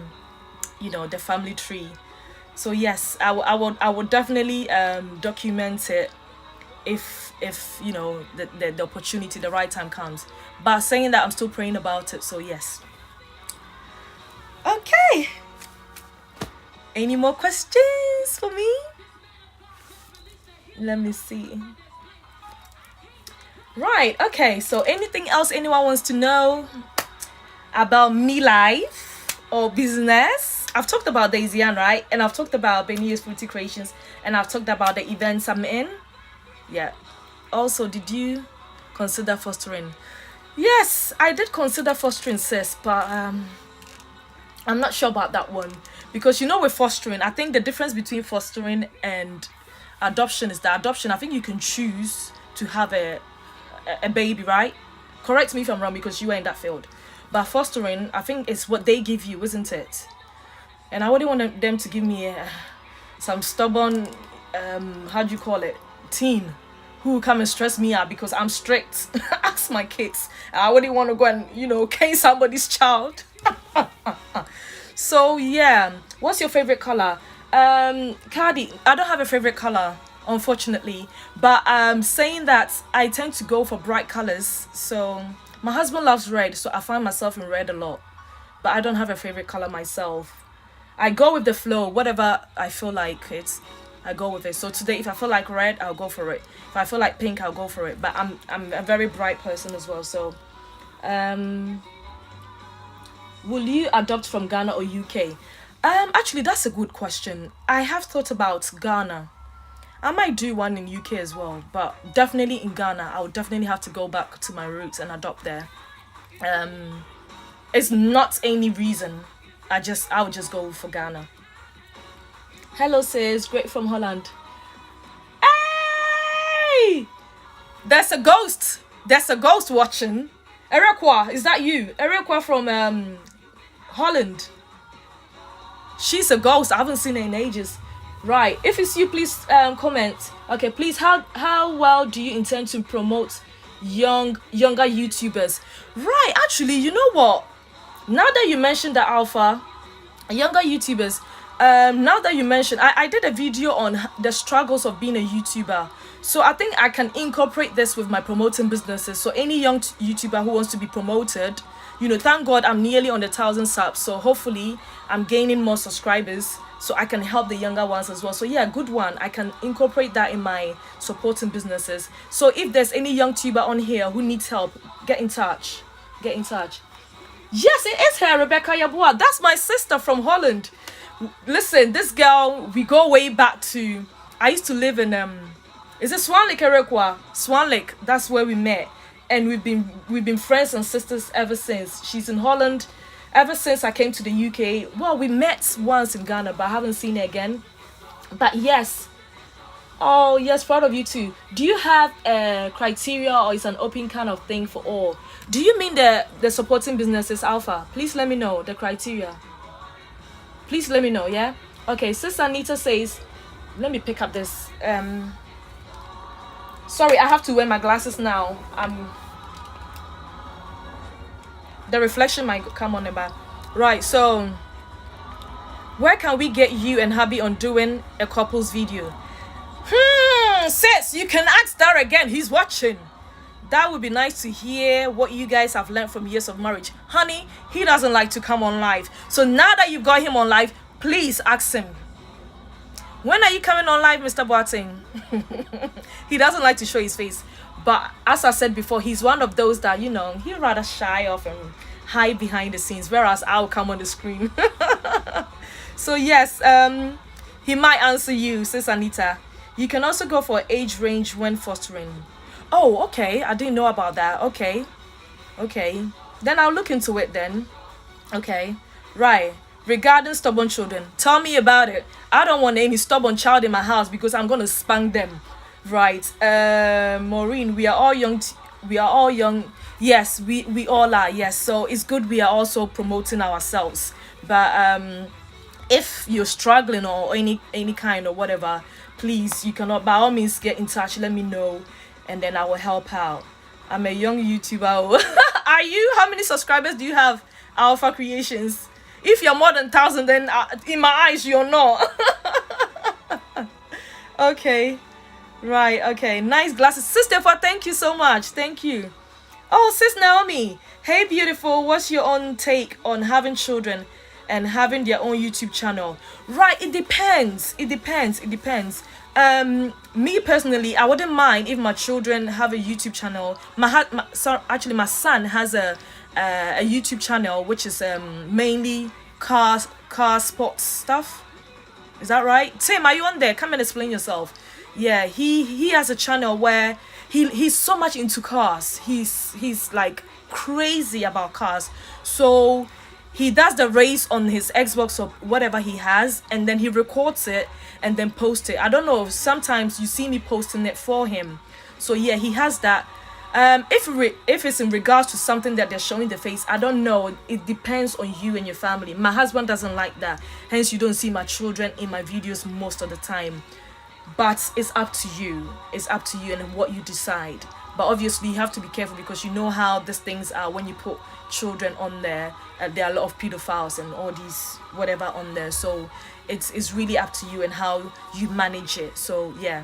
the family tree. So yes, I would definitely document it if the opportunity, the right time comes. But saying that, I'm still praying about it. So yes. Okay. Any more questions for me? Let me see. Right, okay, so anything else anyone wants to know about me life or business? I've talked about Daisy Ann, right? And I've talked about Benio's Fruity Creations, and I've talked about the events I'm in. Yeah. Also, did you consider fostering? Yes, I did consider fostering, sis, but I'm not sure about that one. Because with fostering, I think the difference between fostering and adoption is that adoption, I think you can choose to have a baby, right? Correct me if I'm wrong because you were in that field. But fostering, I think it's what they give you, isn't it? And I wouldn't want them to give me some stubborn, how do you call it, teen who will come and stress me out because I'm strict. Ask my kids. I wouldn't want to go and, cane somebody's child. So, yeah. What's your favorite color? Cardi, I don't have a favorite color, unfortunately, but saying that I tend to go for bright colors. So my husband loves red, so I find myself in red a lot, but I don't have a favorite color myself. I go with the flow. Whatever I feel like I go with it. So today, if I feel like red, I'll go for it. If I feel like pink, I'll go for it. But I'm a very bright person as well. So will you adopt from Ghana or UK? Actually, that's a good question. I have thought about Ghana. I might do one in UK as well, but definitely in Ghana, I would definitely have to go back to my roots and adopt there. It's not any reason. I would just go for Ghana. Hello, sis. Great from Holland. Hey! There's a ghost. There's a ghost watching. Erekwa, is that you? Erekwa from Holland. She's a ghost. I haven't seen her in ages. Right. If it's you, please comment. Okay, please, how well do you intend to promote younger YouTubers? Right. Actually, you know what? Now that you mentioned the Alpha, younger YouTubers, now that you mentioned, I did a video on the struggles of being a YouTuber. So I think I can incorporate this with my promoting businesses. So any young YouTuber who wants to be promoted, thank God I'm nearly on the 1,000 subs. So hopefully I'm gaining more subscribers so I can help the younger ones as well. So yeah, good one. I can incorporate that in my supporting businesses. So if there's any young tuber on here who needs help, get in touch. Get in touch. Yes, it is her, Rebecca Yabua. That's my sister from Holland. Listen, this girl, we go way back to, I used to live in is it Swan Lake, Erekwa? Swan Lake, that's where we met. And we've been friends and sisters ever since. She's in Holland ever since I came to the UK. Well, we met once in Ghana, but I haven't seen her again. But yes. Oh, yes, proud of you too. Do you have a criteria or is an open kind of thing for all? Do you mean the supporting businesses, Alpha? Please let me know the criteria. Please let me know, yeah? Okay, Sister Anita says, let me pick up this. Sorry, I have to wear my glasses now. The reflection might come on about. Right, so where can we get you and hubby on doing a couples video? Sis, you can ask that again. He's watching. that would be nice to hear what you guys have learned from years of marriage. Honey, he doesn't like to come on live. So now that you've got him on live, please ask him, when are you coming on live, Mr. Boateng? He doesn't like to show his face. But as I said before, he's one of those that, you know, he'd rather shy off and hide behind the scenes, whereas I'll come on the screen. So yes, he might answer you, Sis Anita. You can also go for age range when fostering. Oh, okay. I didn't know about that. Okay. Then I'll look into it then. Okay. Right. Regarding stubborn children, tell me about it. I don't want any stubborn child in my house because I'm going to spank them. Right. Maureen, we are all young. Yes, we all are. Yes. So it's good we are also promoting ourselves. But if you're struggling or any kind or whatever, please, you cannot, by all means, get in touch. Let me know, and then I will help out. I'm a young YouTuber. Are you? How many subscribers do you have, Alpha Creations? If you're more than 1,000, then in my eyes, you're not. Okay. Right. Okay. Nice glasses. Sister, thank you so much. Thank you. Oh, Sis Naomi. Hey, beautiful. What's your own take on having children and having their own YouTube channel? Right. It depends. Me personally, I wouldn't mind if my children have a YouTube channel. My son has a YouTube channel which is mainly car sports stuff. Is that right? Tim, are you on there? Come and explain yourself. Yeah, he has a channel where he's so much into cars. He's like crazy about cars. So he does the race on his Xbox or whatever he has, and then he records it and then posts it. I don't know, sometimes you see me posting it for him. So yeah, he has that. If it's in regards to something that they're showing the face, I don't know. It depends on you and your family. My husband doesn't like that. Hence, you don't see my children in my videos most of the time. But it's up to you. It's up to you and what you decide. But obviously, you have to be careful because you know how these things are when you put children on there. There are a lot of pedophiles and all these whatever on there. So it's really up to you and how you manage it. So yeah.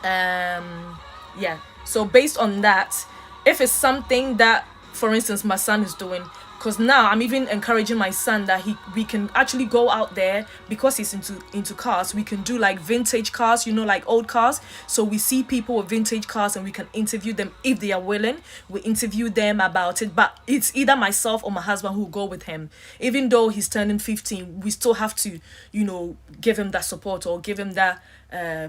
Yeah. So based on that, if it's something that, for instance, my son is doing, because now I'm even encouraging my son that we can actually go out there because he's into cars. We can do like vintage cars, like old cars. So we see people with vintage cars and we can interview them if they are willing. We interview them about it, but it's either myself or my husband who go with him. Even though he's turning 15, we still have to, give him that support or give him that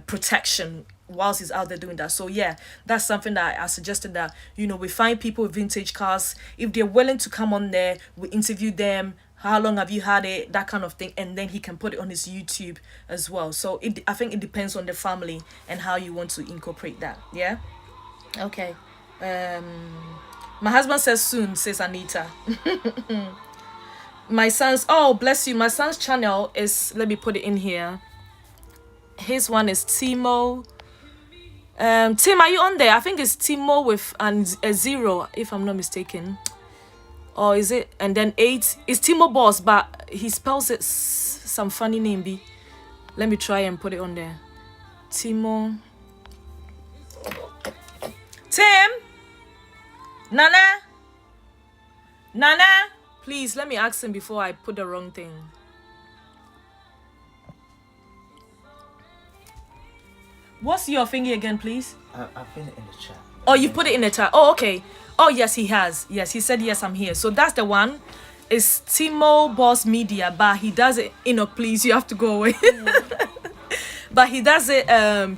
protection whilst he's out there doing that. So yeah, that's something that I suggested, that we find people with vintage cars. If they're willing to come on there, we interview them. How long have you had it? That kind of thing, and then he can put it on his YouTube as well. So I think it depends on the family and how you want to incorporate that. Yeah. Okay. My husband says soon, says Anita. My son's, oh bless you, my son's channel is, let me put it in here. His one is Timo. Tim, are you on there? I think it's Timo with a 0, if I'm not mistaken. Or is it? And then 8. It's Timo Boss, but he spells it some funny name. Let me try and put it on there. Timo. Tim? Nana? Please, let me ask him before I put the wrong thing. What's your thingy again, please? I've put it in the chat. Oh, you put it in the chat. Oh, okay. Oh, yes, he has. Yes, he said, yes, I'm here. So that's the one. It's Timo Boss Media, but he does it, please, you have to go away. But he does it,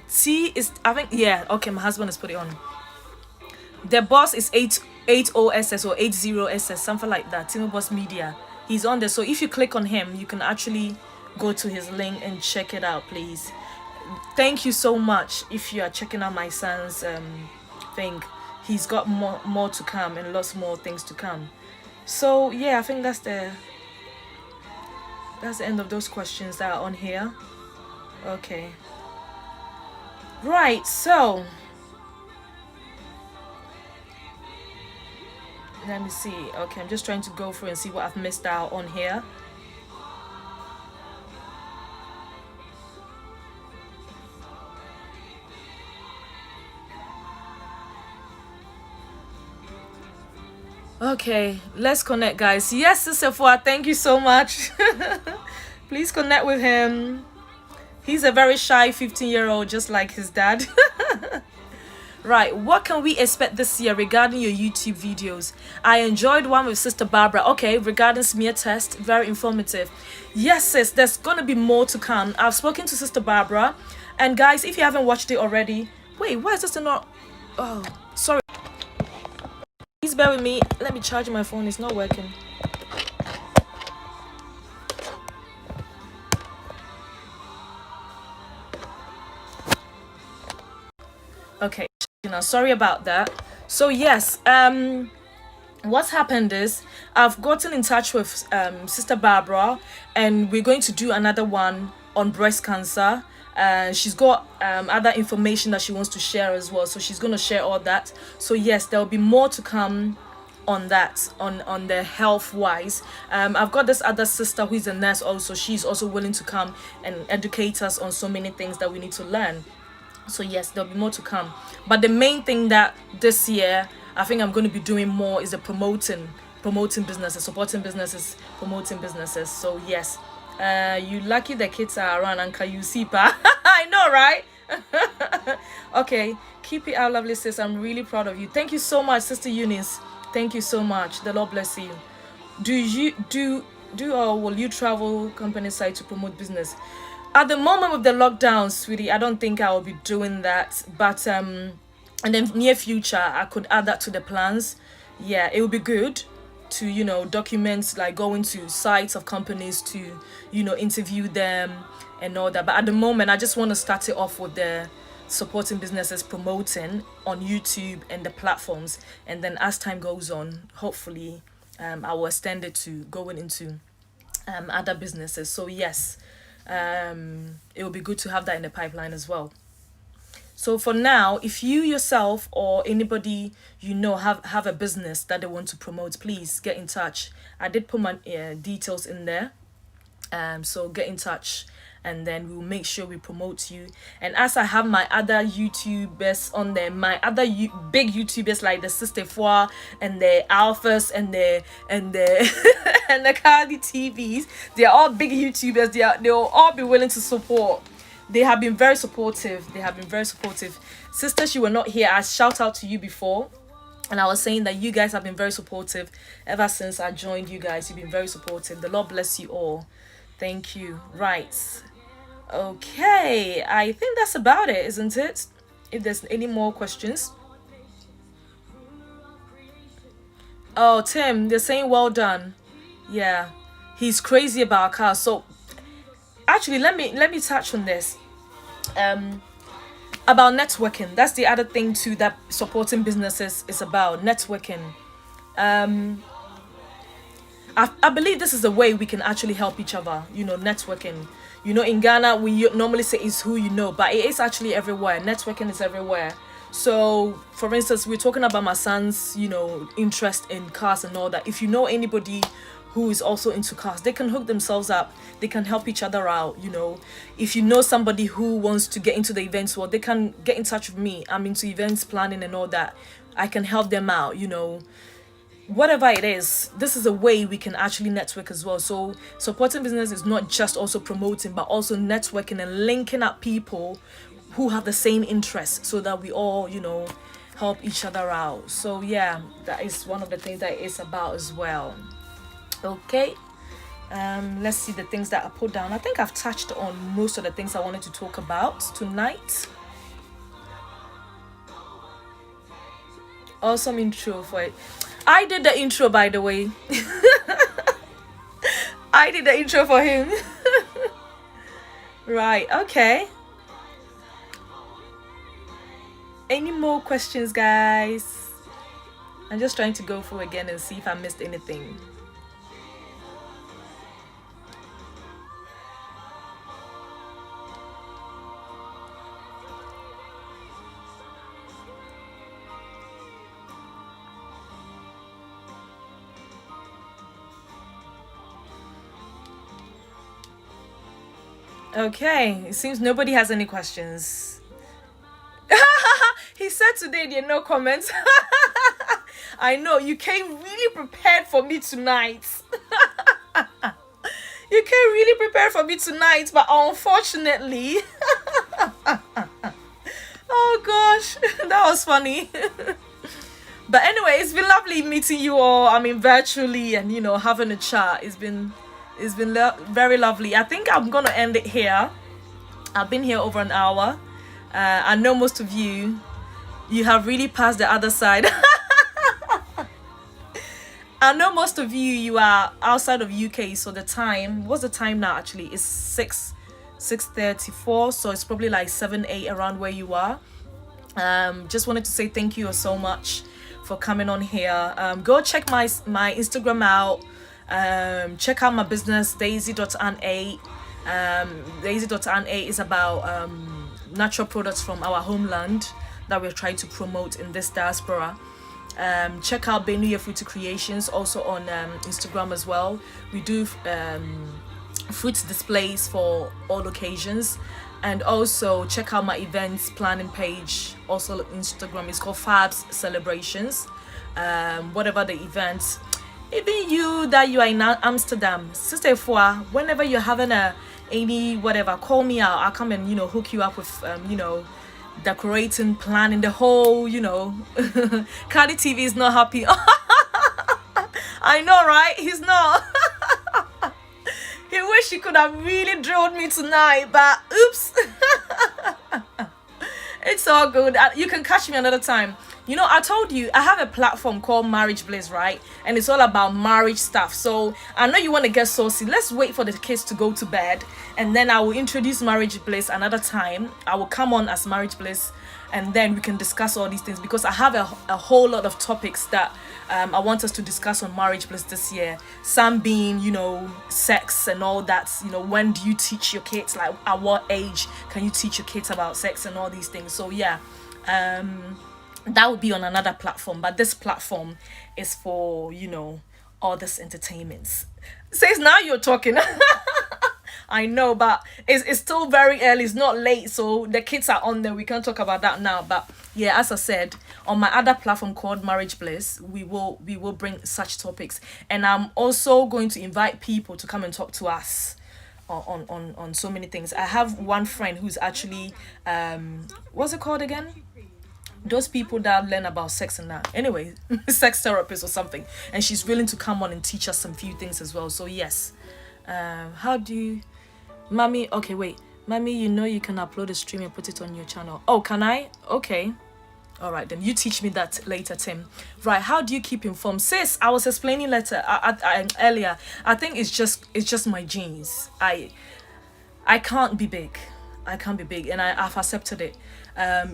T is, I think, yeah, okay, my husband has put it on. The boss is 80SS or 80SS, something like that. Timo Boss Media. He's on there. So if you click on him, you can actually go to his link and check it out, please. Thank you so much if you are checking out my son's thing. He's got more to come and lots more things to come. So yeah, I think that's the end of those questions that are on here. Okay. Right, so let me see. Okay, I'm just trying to go through and see what I've missed out on here. Okay, let's connect, guys. Yes, Sister Fua, thank you so much. Please connect with him. He's a very shy 15-year-old, just like his dad. Right, what can we expect this year regarding your YouTube videos? I enjoyed one with Sister Barbara. Okay, regarding smear test, very informative. Yes, sis, there's gonna be more to come. I've spoken to Sister Barbara, and guys, if you haven't watched it already, wait, why is this not? Oh, sorry. Please bear with me. Let me charge my phone. It's not working. Okay, sorry about that. So yes, what's happened is I've gotten in touch with Sister Barbara, and we're going to do another one on breast cancer. She's got other information that she wants to share as well, so she's going to share all that. So yes, there will be more to come on that, on the health wise. I've got this other sister who is a nurse also. She's also willing to come and educate us on so many things that we need to learn. So yes, there'll be more to come, but the main thing that this year I think I'm going to be doing more is the promoting businesses, supporting businesses, promoting businesses. So yes, you lucky the kids are around and can you see pa? I know, right? Okay, keep it out, lovely sis. I'm really proud of you. Thank you so much, Sister Eunice. Thank you so much. The Lord bless you. Do or will you travel company side to promote business? At the moment with the lockdown, sweetie, I don't think I will be doing that. But in the near future, I could add that to the plans. Yeah, it would be good to, document, like going to sites of companies to, interview them and all that. But at the moment, I just want to start it off with the supporting businesses, promoting on YouTube and the platforms. And then as time goes on, hopefully, I will extend it to going into other businesses. So yes, it will be good to have that in the pipeline as well. So for now, if you yourself or anybody have a business that they want to promote, please get in touch. I did put my details in there. So get in touch, and then we'll make sure we promote you. And as I have my other YouTubers on there, my other big YouTubers like the Sister Four and the Alphas and the and the Cardi TVs, they are all big YouTubers. They'll all be willing to support. They have been very supportive. Sisters, you were not here. I shout out to you before, and I was saying that you guys have been very supportive ever since I joined you guys. You've been very supportive. The Lord bless you all. Thank you. Right. Okay. I think that's about it, isn't it? If there's any more questions. Oh, Tim, they're saying well done. Yeah. He's crazy about cars. So actually let me touch on this. About networking. That's the other thing too that supporting businesses is about, networking. I believe this is a way we can actually help each other, networking. In Ghana, we normally say it's who you know, but it is actually everywhere. Networking is everywhere. So, for instance, we're talking about my son's, interest in cars and all that. If you know anybody who is also into cars, they can hook themselves up. They can help each other out, If you know somebody who wants to get into the events world, they can get in touch with me. I'm into events planning and all that. I can help them out, whatever it is. This is a way we can actually network as well. So supporting business is not just also promoting, but also networking and linking up people who have the same interests, so that we all help each other out. So yeah, that is one of the things that it's about as well. Okay, let's see the things that I put down. I think I've touched on most of the things I wanted to talk about tonight. Awesome intro for it. I did the intro, by the way. I did the intro for him. Right, okay. Any more questions, guys? I'm just trying to go through again and see if I missed anything. Okay, it seems nobody has any questions. He said today there are no comments. I know you came really prepared for me tonight. You came really prepared for me tonight, but unfortunately, oh gosh, that was funny. But anyway, it's been lovely meeting you all. I mean, virtually, and having a chat. It's been very lovely. I think I'm gonna end it here. I've been here over an hour. I know most of you have really passed the other side. I know most of you are outside of UK, so what's the time now actually? It's 6:34, so it's probably like 7-8 around where you are. Just wanted to say thank you so much for coming on here. Go check my Instagram out. Check out my business, daisy.na. Daisy.na is about natural products from our homeland that we're trying to promote in this diaspora. Check out Benuye Fruity Creations also on Instagram as well. We do fruit displays for all occasions, and also check out my events planning page also on Instagram. It's called Fabs Celebrations. Whatever the events, even you that you are in Amsterdam, sister Fua, whenever you're having any whatever, call me out. I'll come and hook you up with decorating, planning the whole, Cardi TV is not happy. I know, right? He's not. He wish he could have really drilled me tonight, but oops. It's all good. You can catch me another time. I told you I have a platform called Marriage Bliss, right? And it's all about marriage stuff. So I know you want to get saucy. Let's wait for the kids to go to bed, and then I will introduce Marriage Bliss another time. I will come on as Marriage Bliss, and then we can discuss all these things, because I have a whole lot of topics that I want us to discuss on Marriage Bliss this year. Some being, sex and all that. When do you teach your kids? Like, at what age can you teach your kids about sex and all these things? So yeah, that would be on another platform, but this platform is for all this entertainments. Says now you're talking. I know, but it's still very early. It's not late, so the kids are on there. We can't talk about that now. But yeah, as I said, on my other platform called Marriage Bliss, we will bring such topics, and I'm also going to invite people to come and talk to us on so many things. I have one friend who's actually what's it called again? Those people that learn about sex and that. Anyway, sex therapist or something, and she's willing to come on and teach us some few things as well. So yes, how do you, mommy? Okay, wait, mommy. You can upload a stream and put it on your channel. Oh, can I? Okay. All right, then you teach me that later, Tim. Right, how do you keep informed? Sis, I was explaining earlier. I think it's just my genes. I can't be big. And I've accepted it.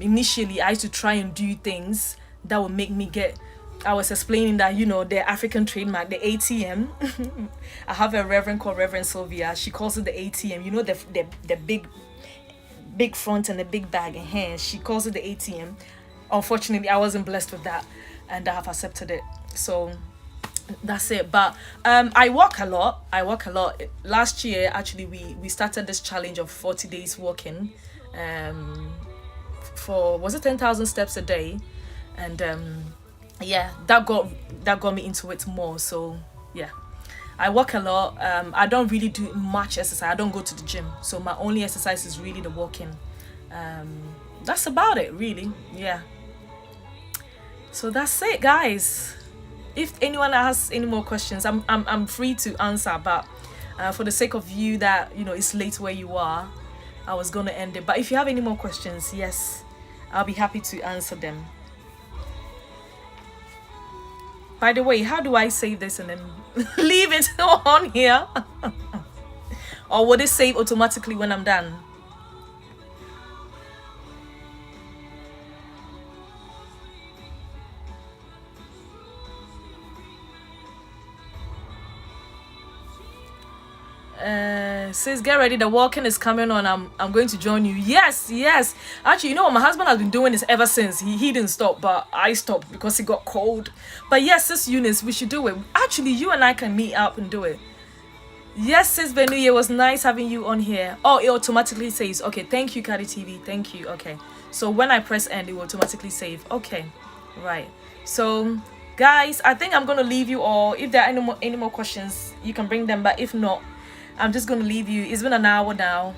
Initially, I used to try and do things that would make me get. I was explaining that the African trademark, the ATM. I have a reverend called Reverend Sylvia. She calls it the ATM. The big front and the big bag in hand. She calls it the ATM. Unfortunately, I wasn't blessed with that, and I have accepted it. So that's it. But I walk a lot. Last year, actually, we started this challenge of 40 days walking. For was it 10,000 steps a day, and yeah, that got me into it more. So yeah, I walk a lot. I don't really do much exercise. I don't go to the gym, so my only exercise is really the walking. That's about it, really. Yeah. So that's it, guys. If anyone has any more questions, I'm free to answer. But for the sake of you that it's late where you are, I was gonna end it. But if you have any more questions, yes, I'll be happy to answer them. By the way, how do I save this and then leave it on here? Or would it save automatically when I'm done? Says get ready, the walking is coming on. I'm going to join you. Yes. Actually, what my husband has been doing this ever since. He didn't stop, but I stopped because it got cold. But yes, sis Eunice, we should do it. Actually, you and I can meet up and do it. Yes, sis Benuye, it was nice having you on here. Oh, it automatically saves. Okay, thank you, Cardi TV. Thank you. Okay, so when I press end, it will automatically save. Okay, right. So Guys, I think I'm gonna leave you all. If there are any more questions, you can bring them, but if not, I'm just gonna leave you. It's been an hour now.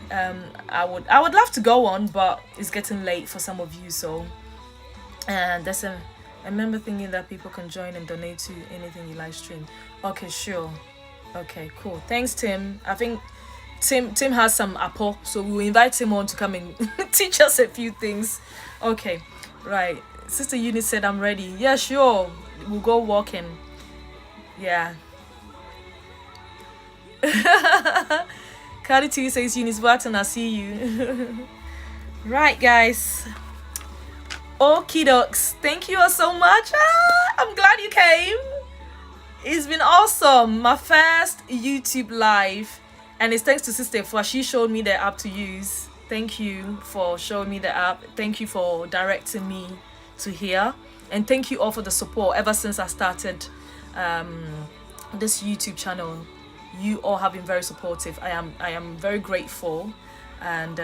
I would love to go on, but it's getting late for some of you. So, and I remember thinking that people can join and donate to anything you live stream. Okay, sure. Okay, cool. Thanks, Tim. I think Tim has some apple, so we will invite him on to come and teach us a few things. Okay, right. Sister Eunice said I'm ready. Yeah, sure. We'll go walking. Yeah. Cardi T says Eunice Barton, I see you. Right, guys. Okie dokes. Thank you all so much. I'm glad you came. It's been awesome. My first YouTube live. And it's thanks to Sister for she showed me the app to use. Thank you for showing me the app. Thank you for directing me to here. And thank you all for the support ever since I started this YouTube channel. You all have been very supportive. I am very grateful and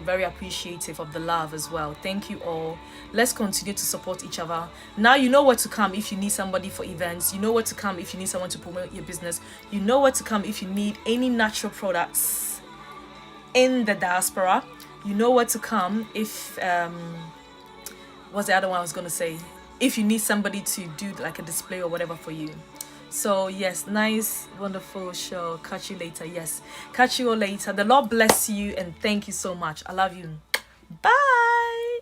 very appreciative of the love as well. Thank you all. Let's continue to support each other. Now you know where to come if you need somebody for events. You know where to come if you need someone to promote your business. You know where to come if you need any natural products in the diaspora. You know where to come if what's the other one I was going to say? If you need somebody to do like a display or whatever for you. So yes, nice, wonderful show. Catch you later. Yes, catch you all later. The Lord bless you and thank you so much. I love you. Bye.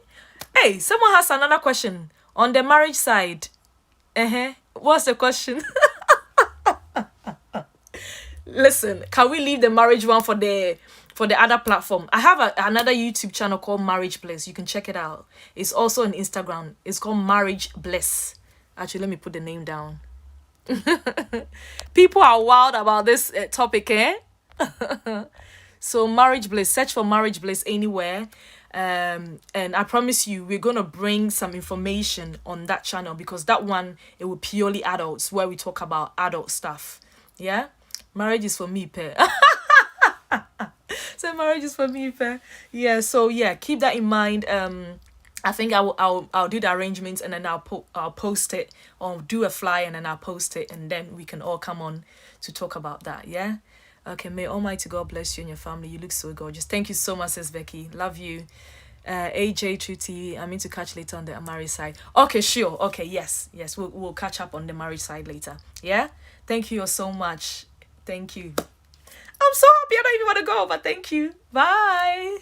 Hey, someone has another question on the marriage side. What's the question? Listen, can we leave the marriage one for the other platform? I have another YouTube channel called Marriage Bliss. You can check it out. It's also on Instagram. It's called Marriage Bliss. Actually, let me put the name down. People are wild about this topic, So Marriage Bliss, search for Marriage Bliss anywhere, and I promise you we're gonna bring some information on that channel, because that one, it will purely adults, where we talk about adult stuff. Yeah, marriage is for me, pair. So marriage is for me, pair. Yeah, so yeah, keep that in mind. I think I'll do the arrangements, and then I'll post it, or do a flyer and then I'll post it, and then we can all come on to talk about that. Yeah. Okay. May Almighty God bless you and your family. You look so gorgeous. Thank you so much, Sis Becky. Love you. AJ True TV. I'm to catch later on the marriage side. Okay, sure. Okay, yes. We'll catch up on the marriage side later. Yeah. Thank you all so much. Thank you. I'm so happy. I don't even want to go, but thank you. Bye.